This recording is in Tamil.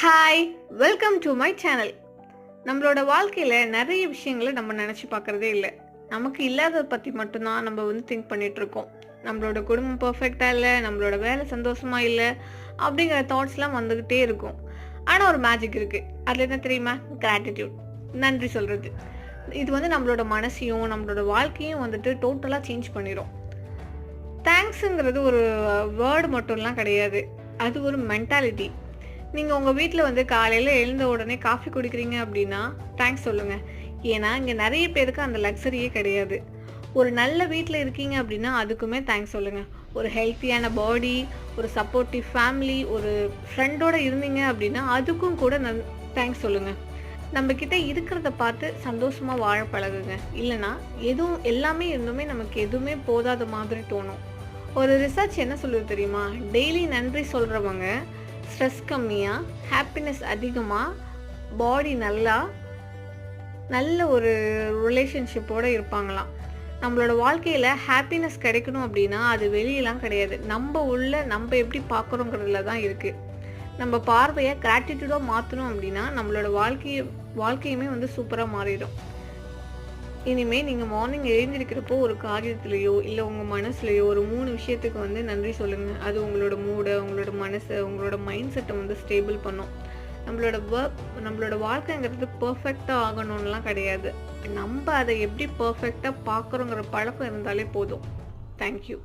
Hi, welcome to my channel. நம்மளோட வாழ்க்கையில் நிறைய விஷயங்களை நம்ம நினச்சி பார்க்குறதே இல்லை. நமக்கு இல்லாததை பற்றி மட்டும்தான் நம்ம திங்க் பண்ணிகிட்ருக்கோம். நம்மளோட குடும்பம் பர்ஃபெக்டாக இல்லை, நம்மளோட வேலை சந்தோஷமாக இல்லை அப்படிங்கிற தாட்ஸ்லாம் வந்துக்கிட்டே இருக்கும். ஆனால் ஒரு மேஜிக் இருக்குது. அதில் என்ன தெரியுமா? கிராட்டிடியூட், நன்றி சொல்கிறது. இது நம்மளோட மனசையும் நம்மளோட வாழ்க்கையும் டோட்டலாக சேஞ்ச் பண்ணிடும். தேங்க்ஸுங்கிறது ஒரு வேர்டு மட்டும்லாம் கிடையாது, அது ஒரு மென்டாலிட்டி. நீங்கள் உங்கள் வீட்டில் காலையில் எழுந்த உடனே காஃபி குடிக்கிறீங்க அப்படின்னா தேங்க்ஸ் சொல்லுங்கள். ஏன்னா இங்கே நிறைய பேருக்கு அந்த லக்ஸரியே கிடையாது. ஒரு நல்ல வீட்டில் இருக்கீங்க அப்படின்னா அதுக்குமே தேங்க்ஸ் சொல்லுங்கள். ஒரு ஹெல்த்தியான பாடி, ஒரு சப்போர்ட்டிவ் ஃபேமிலி, ஒரு ஃப்ரெண்டோடு இருந்தீங்க அப்படின்னா அதுக்கும் கூட தேங்க்ஸ் சொல்லுங்கள். நம்மக்கிட்ட இருக்கிறத பார்த்து சந்தோஷமாக வாழ பழகுங்க. இல்லைனா எல்லாமே இருந்துமே நமக்கு எதுவுமே போதாத மாதிரி தோணும். ஒரு ரிசர்ச் என்ன சொல்லுது தெரியுமா? டெய்லி நன்றி சொல்கிறவங்க ஸ்ட்ரெஸ் கம்மியாக, ஹாப்பினஸ் அதிகமாக, பாடி நல்ல ஒரு ரிலேஷன்ஷிப்போடு இருப்பாங்களாம். நம்மளோட வாழ்க்கையில் ஹாப்பினஸ் கிடைக்கணும் அப்படின்னா அது வெளியெல்லாம் கிடையாது, நம்ம எப்படி பார்க்குறோங்கிறதுல தான் இருக்குது. நம்ம பார்வையை கிராட்டிடியூடாக மாற்றணும் அப்படின்னா நம்மளோட வாழ்க்கையுமே சூப்பராக மாறிடும். இனிமேல் நீங்கள் மார்னிங் எழுந்திருக்கிறப்போ ஒரு காரியத்துலேயோ இல்லை உங்கள் மனசுலையோ ஒரு 3 விஷயத்துக்கு நன்றி சொல்லுங்கள். அது உங்களோட மூடை, உங்களோட மனசை, உங்களோட மைண்ட் செட்டை ஸ்டேபிள் பண்ணும். நம்மளோட வாழ்க்கைங்கிறது பர்ஃபெக்டாக ஆகணும்லாம் கிடையாது. நம்ம அதை எப்படி பர்ஃபெக்டாக பார்க்குறோங்கிற பழக்கம் இருந்தாலே போதும். தேங்க்யூ.